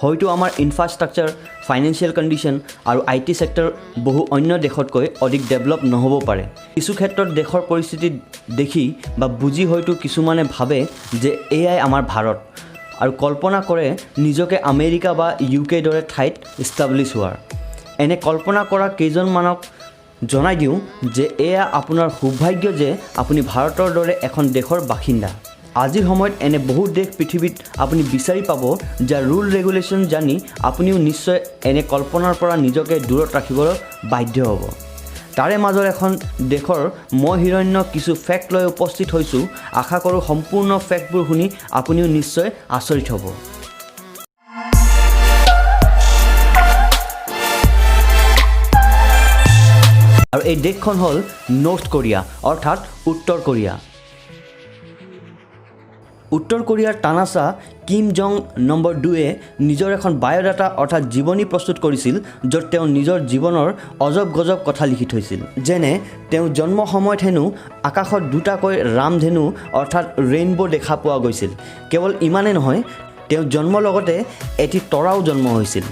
হয়তো আমাৰ infrastructure, financial condition আৰু IT চেক্টৰ বহু অন্য দেশতকৈ অধিক ডেভেলপ নহ'ব পাৰে। কিছু ক্ষেত্ৰত দেশৰ পৰিস্থিতি দেখি বা বুজি হয়তো কিছুমানে ভাবে যে এয়াই আমাৰ ভাৰত আৰু কল্পনা কৰে নিজকে আমেৰিকা বা UK দৰে ঠাইত ইষ্টাব্লিছ হোৱাৰ। এনে কল্পনা কৰা কেইজনমানক জনাই দিওঁ যে এয়া আপোনাৰ সৌভাগ্য যে আপুনি ভাৰতৰ দৰে এখন দেশৰ বাসিন্দা। আজিৰ সময়ত এনে বহু দেশ পৃথিৱীত আপুনি বিচাৰি পাব যাৰ ৰুল ৰেগুলেশ্যন জানি আপুনিও নিশ্চয় এনে কল্পনাৰ পৰা নিজকে দূৰত ৰাখিবলৈ বাধ্য হ'ব। তাৰে মাজৰ এখন দেশৰ মই হিৰণ্য কিছু ফেক্ট লৈ উপস্থিত হৈছোঁ। আশা কৰোঁ সম্পূৰ্ণ ফেক্টবোৰ শুনি আপুনিও নিশ্চয় আচৰিত হ'ব। আৰু এই দেশখন হ'ল নৰ্থ কোৰিয়া অৰ্থাৎ উত্তৰ কোৰিয়া। উত্তৰ কোৰিয়াৰ তানাছা কিম জং নম্বৰ 2-এ নিজৰ এখন বায়'ডাটা অৰ্থাৎ জীৱনী প্ৰস্তুত কৰিছিল, য'ত তেওঁ নিজৰ জীৱনৰ অজব গজব কথা লিখি থৈছিল। যেনে তেওঁ জন্ম সময়ত হেনো আকাশত দুটাকৈ ৰামধেনু অৰ্থাৎ ৰেইনবো দেখা পোৱা গৈছিল। কেৱল ইমানেই নহয়, তেওঁ জন্মৰ লগতে এটি তৰাও জন্ম হৈছিল।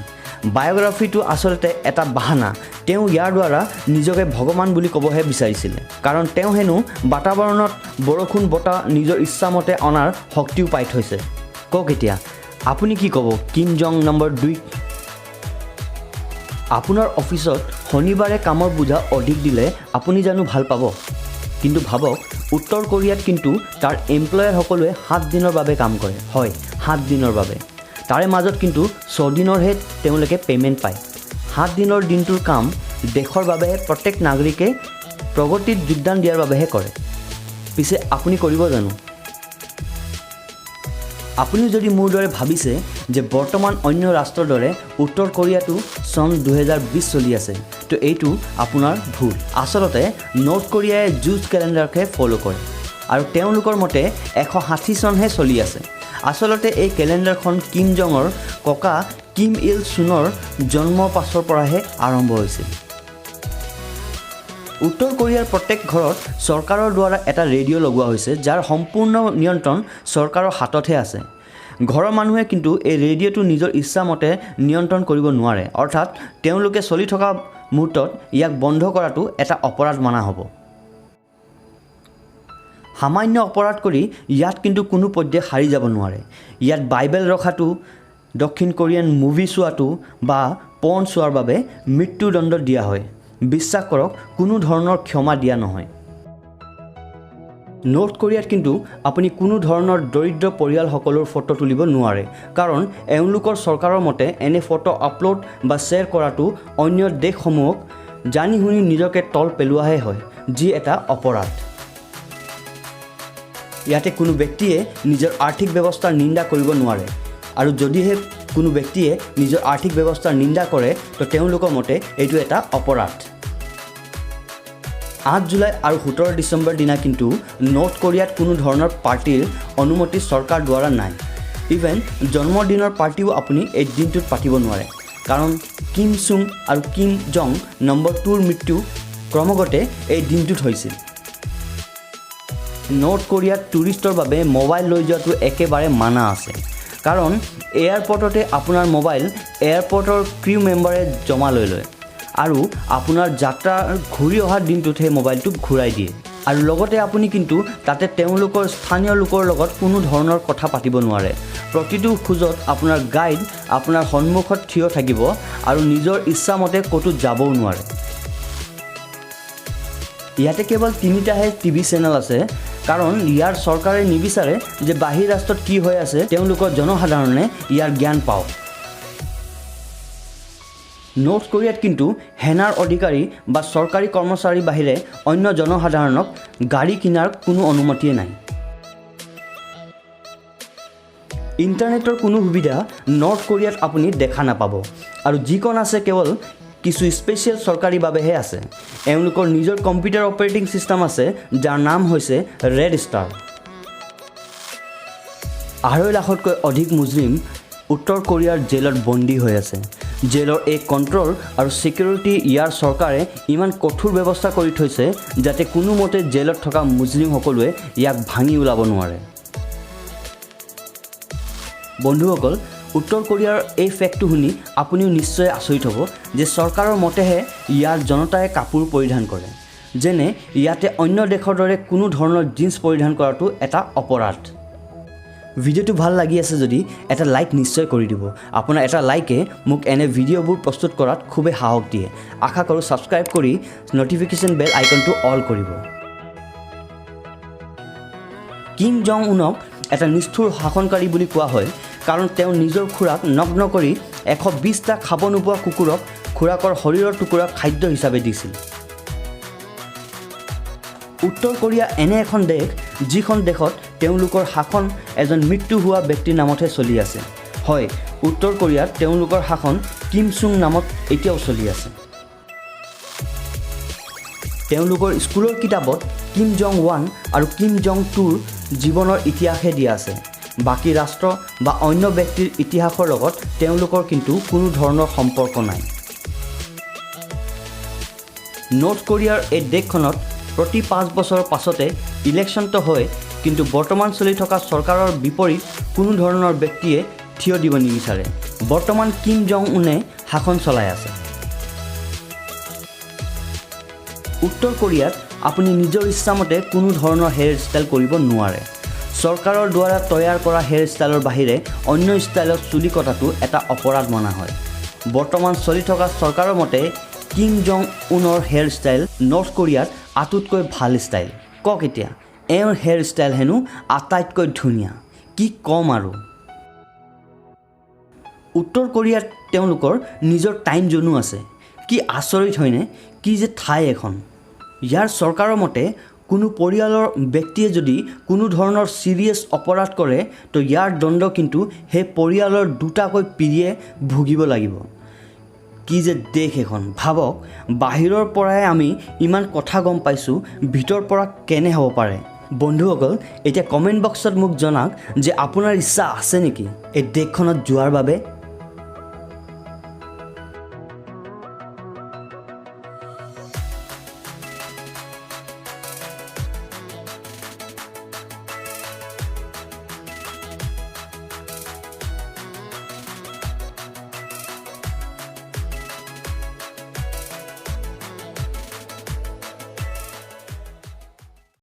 বায়'গ্ৰাফিটো আচলতে এটা বাহানা। তেওঁ ইয়াৰ দ্বাৰা নিজকে ভগৱান বুলি ক'বহে বিচাৰিছিল, কাৰণ তেওঁ হেনো বাতাবৰণত বৰষুণ বতাহ নিজৰ ইচ্ছামতে অনাৰ শক্তিও পাই থৈছে। কওক এতিয়া আপুনি কি ক'ব কিম জং নম্বৰ 2? আপোনাৰ অফিচত শনিবাৰে কামৰ বোজা অধিক দিলে আপুনি জানো ভাল পাব? কিন্তু ভাবক, উত্তৰ কোৰিয়াত কিন্তু তাৰ এমপ্লয়াৰসকলে 7 দিনৰ বাবে কাম কৰে। হয়, 7 দিনৰ বাবে। তাৰে মাজত কিন্তু 6 দিনৰহে তেওঁলোকে পে'মেণ্ট পায়। 7 দিনৰ দিনটোৰ কাম দেশৰ বাবেহে, প্ৰত্যেক নাগৰিকে প্ৰগতিত যোগদান দিয়াৰ বাবেহে কৰে। পিছে আপুনি কৰিব জানো? আপুনি যদি মোৰ দৰে ভাবিছে যে বৰ্তমান অন্য ৰাষ্ট্ৰৰ দৰে উত্তৰ কোৰিয়াটো চন 2020 চলি আছে, তো এইটো আপোনাৰ ভুল। আচলতে নৰ্থ কোৰিয়াই জুজ কেলেণ্ডাৰকে ফ'ল' কৰে আৰু তেওঁলোকৰ মতে 160 চনহে চলি আছে। আচলতে এই কেলেণ্ডাৰখন কিম জঙৰ ককা কিম ইল ছুনৰ জন্মৰ পাছৰ পৰাহে আৰম্ভ হৈছিল। উত্তৰ কোৰিয়াৰ প্ৰত্যেক ঘৰত চৰকাৰৰ দ্বাৰা এটা ৰেডিঅ' লগোৱা হৈছে, যাৰ সম্পূৰ্ণ নিয়ন্ত্ৰণ চৰকাৰৰ হাততহে আছে। ঘৰৰ মানুহে কিন্তু এই ৰেডিঅ'টো নিজৰ ইচ্ছামতে নিয়ন্ত্ৰণ কৰিব নোৱাৰে, অৰ্থাৎ তেওঁলোকে চলি থকা মুহূৰ্তত ইয়াক বন্ধ কৰাটো এটা অপৰাধ মানা হ'ব। সামান্য অপৰাধ কৰি ইয়াত কিন্তু কোনো পধ্যে সাৰি যাব নোৱাৰে। ইয়াত বাইবেল ৰখাটো, দক্ষিণ কোৰিয়ান মুভি চোৱাটো বা পৰ্ণ চোৱাৰ বাবে মৃত্যুদণ্ড দিয়া হয়। বিশ্বাস কৰক, কোনো ধৰণৰ ক্ষমা দিয়া নহয়। নৰ্থ কোৰিয়াত কিন্তু আপুনি কোনো ধৰণৰ দৰিদ্ৰ পৰিয়ালসকলৰ ফটো তুলিব নোৱাৰে, কাৰণ এওঁলোকৰ চৰকাৰৰ মতে এনে ফটো আপলোড বা শ্বেয়াৰ কৰাটো অন্য দেশসমূহক জানি শুনি নিজকে তল পেলোৱাহে হয়, যি এটা অপৰাধ। ইয়াতে কোনো ব্যক্তিয়ে নিজৰ আৰ্থিক ব্যৱস্থাৰ নিন্দা কৰিব নোৱাৰে, আৰু যদিহে কোনো ব্যক্তিয়ে নিজৰ আৰ্থিক ব্যৱস্থাৰ নিন্দা কৰে তো তেওঁলোকৰ মতে এইটো এটা অপৰাধ। 8 জুলাই আৰু 17 ডিচেম্বৰ দিনা কিন্তু নৰ্থ কোৰিয়াত কোনো ধৰণৰ পাৰ্টিৰ অনুমতি চৰকাৰ দ্বাৰা নাই। ইভেন জন্মদিনৰ পাৰ্টিও আপুনি এই দিনটোত পাতিব নোৱাৰে, কাৰণ কিম চুং আৰু কিম জং নম্বৰ 2ৰ মৃত্যু ক্ৰমাগতে এই দিনটোত হৈছিল। নৰ্থ কোৰিয়াত টুৰিষ্টৰ বাবে মোবাইল লৈ যোৱাটো একেবাৰে মানা আছে, কাৰণ এয়াৰপৰ্টতে আপোনাৰ মোবাইল এয়াৰপৰ্টৰ ক্ৰিউ মেম্বাৰে জমা লৈ লয় আৰু আপোনাৰ যাত্ৰাৰ ঘূৰি অহাৰ দিনটোতহে মোবাইলটো ঘূৰাই দিয়ে। আৰু লগতে আপুনি কিন্তু তাতে তেওঁলোকৰ স্থানীয় লোকৰ লগত কোনো ধৰণৰ কথা পাতিব নোৱাৰে। প্ৰতিটো খোজত আপোনাৰ গাইড আপোনাৰ সন্মুখত থিয় থাকিব আৰু নিজৰ ইচ্ছামতে ক'তো যাবও নোৱাৰে। ইয়াতে কেৱল 3টাহে টিভি চেনেল আছে, কাৰণ ইয়াৰ চৰকাৰে নিবিচাৰে যে বাহিৰ ৰাষ্ট্ৰত কি হৈ আছে তেওঁলোকৰ জনসাধাৰণে ইয়াৰ জ্ঞান পাওক। নৰ্থ কোৰিয়াত কিন্তু সেনাৰ অধিকাৰী বা চৰকাৰী কৰ্মচাৰীৰ বাহিৰে অন্য জনসাধাৰণক গাড়ী কিনাৰ কোনো অনুমতিয়ে নাই। ইণ্টাৰনেটৰ কোনো সুবিধা নৰ্থ কোৰিয়াত আপুনি দেখা নাপাব, আৰু যিকণ আছে কেৱল কিছু স্পেচিয়েল চৰকাৰী বাবেহে আছে। এওঁলোকৰ নিজৰ কম্পিউটাৰ অপাৰেটিং ছিষ্টেম আছে, যাৰ নাম হৈছে ৰেড ষ্টাৰ। 2.5 লাখতকৈ অধিক মুছলিম উত্তৰ কোৰিয়াৰ জেলত বন্দী হৈ আছে। জেলৰ এই কণ্ট্ৰল আৰু ছিকিউৰিটি ইয়াৰ চৰকাৰে ইমান কঠোৰ ব্যৱস্থা কৰি থৈছে যাতে কোনোমতে জেলত থকা মুছলিমসকলে ইয়াক ভাঙি ওলাব নোৱাৰে। বন্ধুসকল, উত্তৰ কোৰিয়াৰ এই ফেক্টটো শুনি আপুনিও নিশ্চয় আচৰিত হ'ব যে চৰকাৰৰ মতেহে ইয়াৰ জনতাই কাপোৰ পৰিধান কৰে, যেনে ইয়াতে অন্য দেশৰ দৰে কোনো ধৰণৰ জিন্স পৰিধান কৰাটো এটা অপৰাধ। ভিডিঅ'টো ভাল লাগি আছে যদি এটা লাইক নিশ্চয় কৰি দিব। আপোনাৰ এটা লাইকে মোক এনে ভিডিঅ'বোৰ প্ৰস্তুত কৰাত খুবেই সাহস দিয়ে। আশা কৰোঁ ছাবস্ক্ৰাইব কৰি ন'টিফিকেশ্যন বেল আইকনটো অল কৰিব। কিম জং উনক এটা নিষ্ঠুৰ শাসনকাৰী বুলি কোৱা হয়, কাৰণ তেওঁ নিজৰ খুৰাক নগ্ন কৰি 120টা খাব নোপোৱা কুকুৰক খুৰাকৰ শৰীৰৰ টুকুৰা খাদ্য হিচাপে দিছিল। উত্তৰ কোৰিয়া এনে এখন দেশ যিখন দেশত তেওঁলোকৰ শাসন এজন মৃত্যু হোৱা ব্যক্তিৰ নামতহে চলি আছে। হয়, উত্তৰ কোৰিয়াত তেওঁলোকৰ শাসন কিম চুং নামত এতিয়াও চলি আছে। তেওঁলোকৰ স্কুলৰ কিতাপত কিম জং ওৱান আৰু কিম জং টুৰ জীৱনৰ ইতিহাসহে দিয়া আছে। বাকী ৰাষ্ট্ৰ বা অন্য ব্যক্তিৰ ইতিহাসৰ লগত তেওঁলোকৰ কিন্তু কোনো ধৰণৰ সম্পৰ্ক নাই। নৰ্থ কোৰিয়াৰ এই দেশখনত প্ৰতি 5 বছৰৰ পাছতে ইলেকশ্যনটো হয়, কিন্তু বৰ্তমান চলি থকা চৰকাৰৰ বিপৰীত কোনো ধৰণৰ ব্যক্তিয়ে থিয় দিব নিবিচাৰে। বৰ্তমান কিম জং উনে শাসন চলাই আছে। উত্তৰ কোৰিয়াত আপুনি নিজৰ ইচ্ছামতে কোনো ধৰণৰ হেয়াৰ ষ্টাইল কৰিব নোৱাৰে। চৰকাৰৰ দ্বাৰা তৈয়াৰ কৰা হেয়াৰ ষ্টাইলৰ বাহিৰে অন্য ষ্টাইলত চুলি কটাটো এটা অপৰাধ মনা হয়। বৰ্তমান চলি থকা চৰকাৰৰ মতে কিম জং উনৰ হেয়াৰ ষ্টাইল নৰ্থ কোৰিয়াত আটাইতকৈ ভাল ষ্টাইল। কওক এতিয়া, এওঁৰ হেয়াৰ ষ্টাইল হেনো আটাইতকৈ ধুনীয়া। কি ক'ম আৰু। উত্তৰ কোৰিয়াত তেওঁলোকৰ নিজৰ টাইম জোনো আছে। কি আচৰিত হয়নে? কি যে ঠাই এখন। ইয়াৰ চৰকাৰৰ মতে কোনো পৰিয়ালৰ ব্যক্তিয়ে যদি কোনো ধৰণৰ চিৰিয়াছ অপৰাধ কৰে তো ইয়াৰ দণ্ড কিন্তু সেই পৰিয়ালৰ দুটাকৈ পিৰিয়ে ভুগিব লাগিব। কি যে দেশ এখন। ভাবক, বাহিৰৰ পৰাই আমি ইমান কথা গম পাইছোঁ, ভিতৰৰ পৰা কেনে হ'ব পাৰে। বন্ধুসকল, এতিয়া কমেণ্ট বক্সত মোক জনাওক যে আপোনাৰ ইচ্ছা আছে নেকি এই দেশখনত যোৱাৰ বাবে।